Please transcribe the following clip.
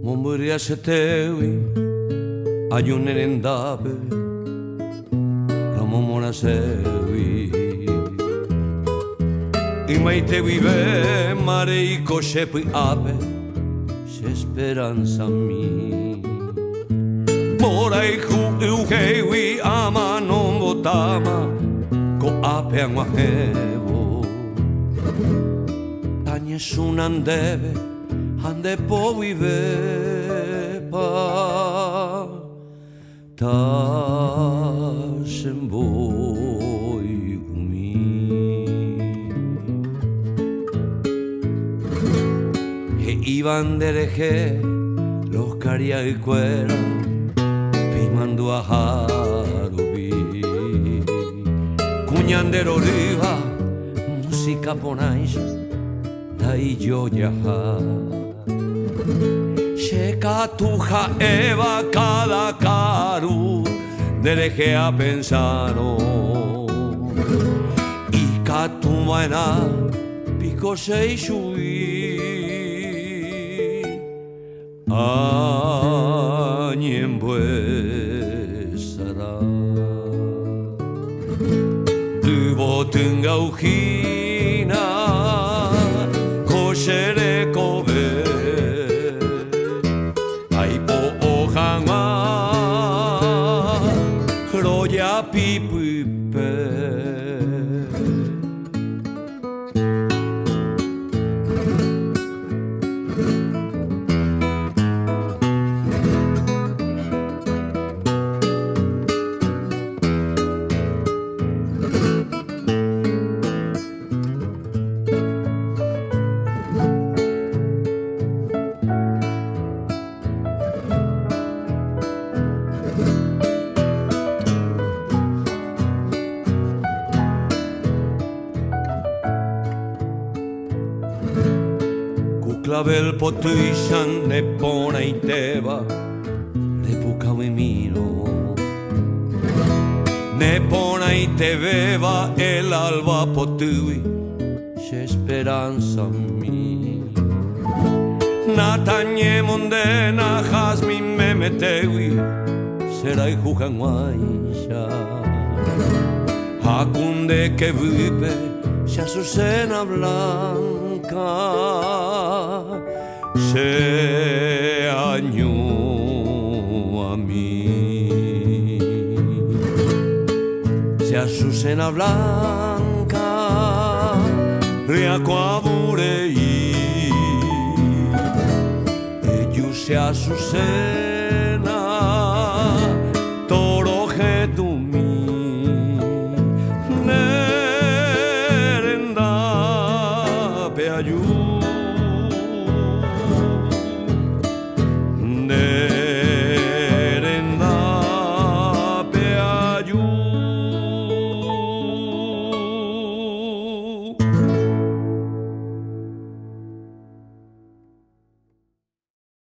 Momburia se tewi ayunen dabe Ramomona sewi Imaite vive mareiko shepi ape Se speranza mi Morai hu uhewi ama non votama Ko ape anguahevo Ta nessun andeve Ande po vivepa Ta sem voi umi E iban dereje los caria y cuera Pimando a Harobi Cuñandero riva Música ponaisha Dai joyaha Shekatuja eva cada karu Dereje a pensaro Y katumaena pico se shui Añen buesara Tuvo tenga ujina Koshere kobe Roya pipipe Clavel potuishan ne pona y teba Repuca mi miro Ne pona y te beba el alba potui Se esperanza mi Natañe mondena jazmin me metewi Será y jujan guaisha Acunde que vive Se azucena blanca Se año a mí Se azucena blanca Riacuaburei Ellos se azucena